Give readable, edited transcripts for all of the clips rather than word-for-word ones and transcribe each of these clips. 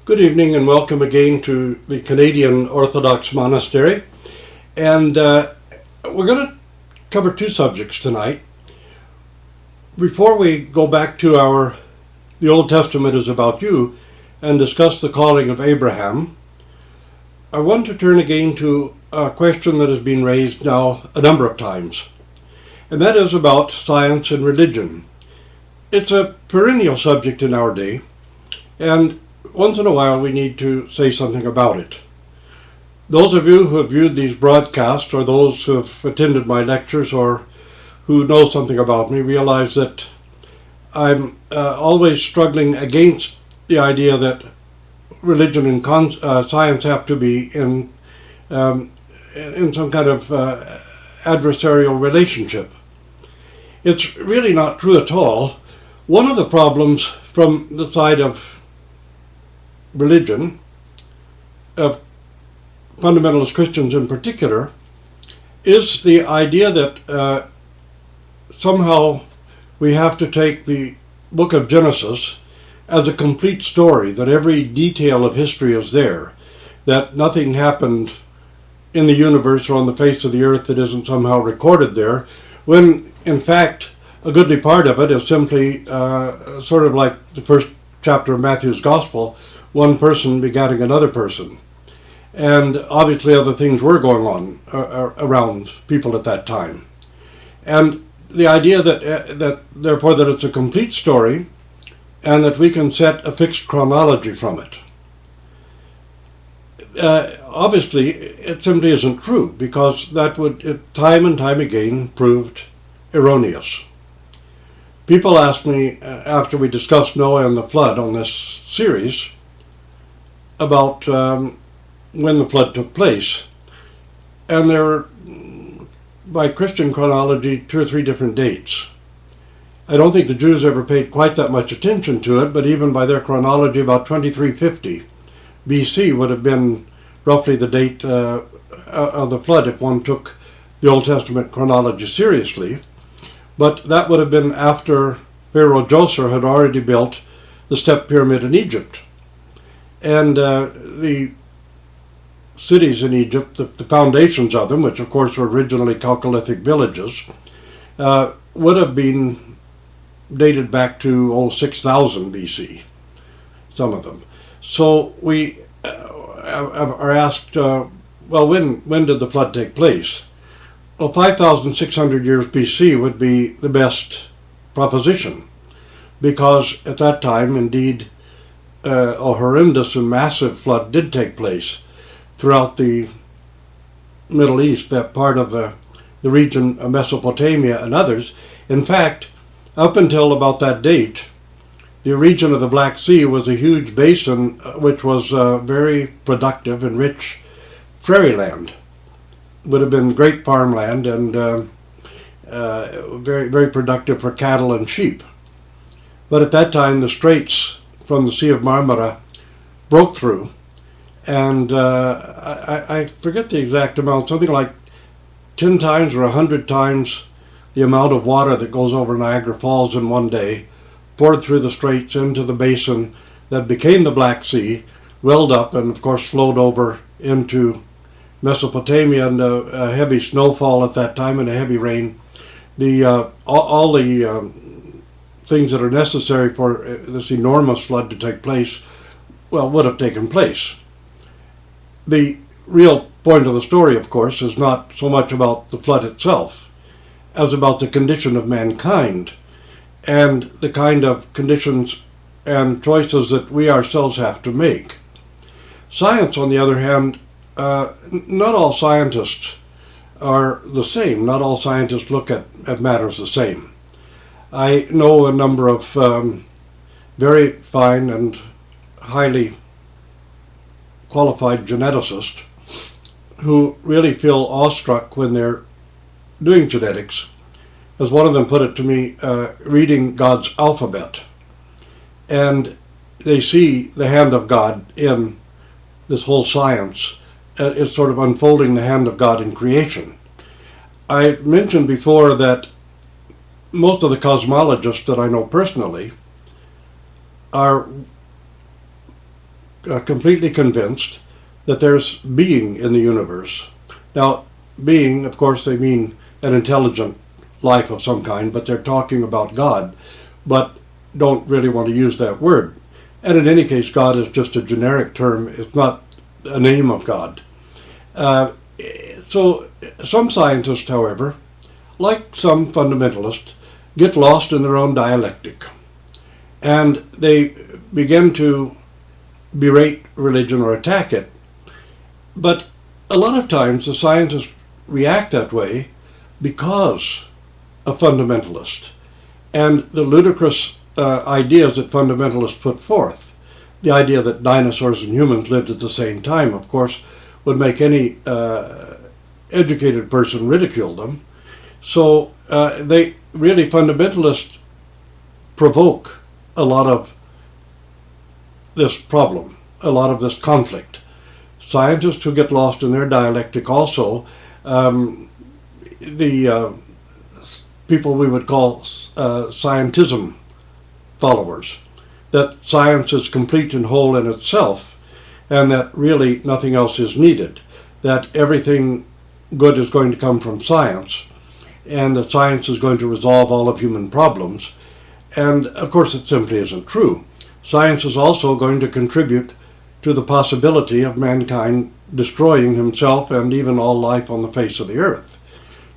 Good evening and welcome again to the Canadian Orthodox Monastery. And we're going to cover two subjects tonight. Before we go back to The Old Testament is About You and discuss the calling of Abraham, I want to turn again to a question that has been raised now a number of times. And that is about science and religion. It's a perennial subject in our day, and once in a while we need to say something about it. Those of you who have viewed these broadcasts, or those who have attended my lectures, or who know something about me, realize that I'm always struggling against the idea that religion and science have to be in some kind of adversarial relationship. It's really not true at all. One of the problems from the side of religion, of fundamentalist Christians in particular, is the idea that somehow we have to take the book of Genesis as a complete story, that every detail of history is there, that nothing happened in the universe or on the face of the earth that isn't somehow recorded there, when in fact a goodly part of it is simply sort of like the first chapter of Matthew's Gospel, one person begatting another person. And obviously other things were going on around people at that time. And the idea that therefore that it's a complete story and that we can set a fixed chronology from it. Obviously it simply isn't true, because that would time and time again proved erroneous. People ask me after we discussed Noah and the flood on this series about when the flood took place, and there are, by Christian chronology, 2 or 3 different dates. I don't think the Jews ever paid quite that much attention to it, but even by their chronology, about 2350 BC would have been roughly the date of the flood if one took the Old Testament chronology seriously. But that would have been after Pharaoh Djoser had already built the step pyramid in Egypt. And the cities in Egypt, the foundations of them, which of course were originally Chalcolithic villages, would have been dated back to 6000 BC, some of them. So we are asked, well, when did the flood take place? Well, 5,600 years BC would be the best proposition, because at that time, indeed, a horrendous and massive flood did take place throughout the Middle East, that part of the region of Mesopotamia and others. In fact, up until about that date, the region of the Black Sea was a huge basin which was very productive and rich prairie land. Would have been great farmland and very, very productive for cattle and sheep. But at that time, the straits from the Sea of Marmara broke through, and I forget the exact amount, something like 10 times or 100 times the amount of water that goes over Niagara Falls in one day poured through the straits into the basin that became the Black Sea, welled up, and of course flowed over into Mesopotamia, and a heavy snowfall at that time and a heavy rain. All the things that are necessary for this enormous flood to take place, well, would have taken place. The real point of the story, of course, is not so much about the flood itself as about the condition of mankind and the kind of conditions and choices that we ourselves have to make. Science, on the other hand, not all scientists are the same. Not all scientists look at matters the same. I know a number of very fine and highly qualified geneticists who really feel awestruck when they're doing genetics. As one of them put it to me, reading God's alphabet. And they see the hand of God in this whole science. It's sort of unfolding the hand of God in creation. I mentioned before that most of the cosmologists that I know personally are completely convinced that there's being in the universe. Now, being, of course, they mean an intelligent life of some kind, but they're talking about God, but don't really want to use that word. And in any case, God is just a generic term. It's not a name of God. So some scientists, however, like some fundamentalists, get lost in their own dialectic. And they begin to berate religion or attack it. But a lot of times the scientists react that way because of fundamentalists and the ludicrous ideas that fundamentalists put forth. The idea that dinosaurs and humans lived at the same time, of course, would make any educated person ridicule them. So they really, fundamentalists provoke a lot of this problem, a lot of this conflict. Scientists who get lost in their dialectic also, the people we would call scientism followers, that science is complete and whole in itself, and that really nothing else is needed, that everything good is going to come from science, and that science is going to resolve all of human problems. And of course it simply isn't true. Science is also going to contribute to the possibility of mankind destroying himself and even all life on the face of the earth.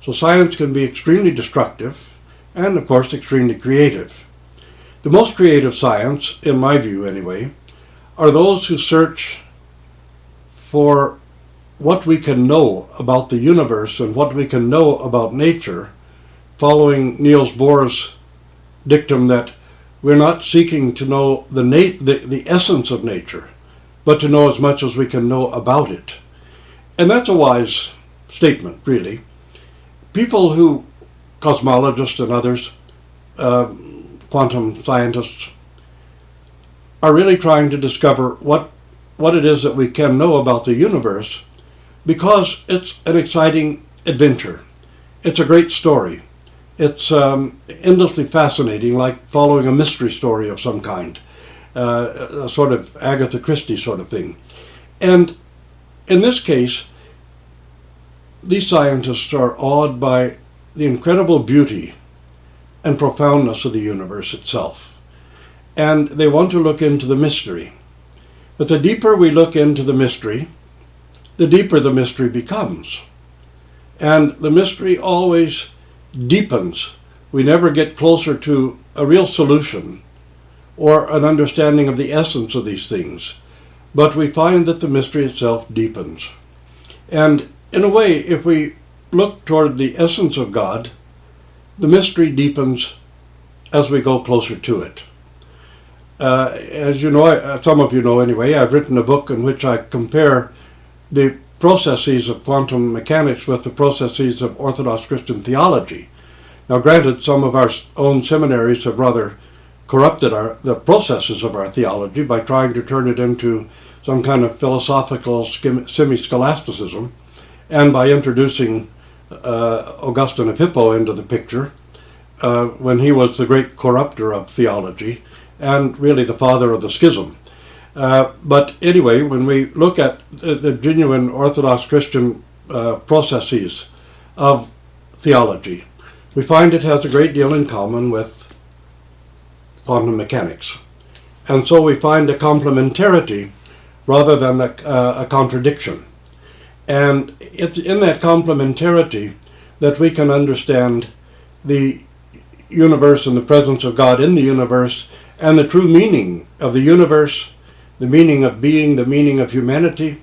So science can be extremely destructive and of course extremely creative. The most creative science, in my view anyway, are those who search for what we can know about the universe and what we can know about nature, following Niels Bohr's dictum that we're not seeking to know the essence of nature, but to know as much as we can know about it. And that's a wise statement, really. People who, cosmologists and others, quantum scientists, are really trying to discover what it is that we can know about the universe, because it's an exciting adventure. It's a great story. It's endlessly fascinating, like following a mystery story of some kind, a sort of Agatha Christie sort of thing. And in this case, these scientists are awed by the incredible beauty and profoundness of the universe itself. And they want to look into the mystery. But the deeper we look into the mystery, the deeper the mystery becomes. And the mystery always deepens. We never get closer to a real solution or an understanding of the essence of these things, but we find that the mystery itself deepens. And in a way, if we look toward the essence of God, the mystery deepens as we go closer to it. As you know, some of you know anyway, I've written a book in which I compare the processes of quantum mechanics with the processes of Orthodox Christian theology. Now granted, some of our own seminaries have rather corrupted the processes of our theology by trying to turn it into some kind of philosophical semi-scholasticism, and by introducing Augustine of Hippo into the picture, when he was the great corrupter of theology and really the father of the schism. But anyway, when we look at the genuine Orthodox Christian processes of theology, we find it has a great deal in common with quantum mechanics. And so we find a complementarity rather than a contradiction. And it's in that complementarity that we can understand the universe and the presence of God in the universe, and the true meaning of the universe, the meaning of being, the meaning of humanity,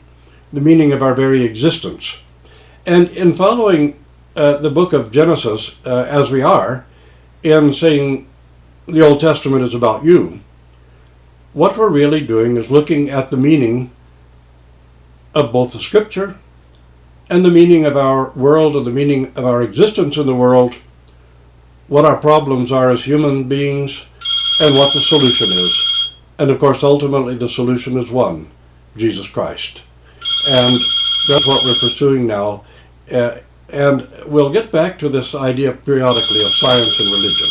the meaning of our very existence. And in following the book of Genesis, as we are, in saying the Old Testament is about you, what we're really doing is looking at the meaning of both the Scripture and the meaning of our world and the meaning of our existence in the world, what our problems are as human beings, and what the solution is. And of course, ultimately, the solution is one, Jesus Christ. And that's what we're pursuing now. And we'll get back to this idea periodically of science and religion.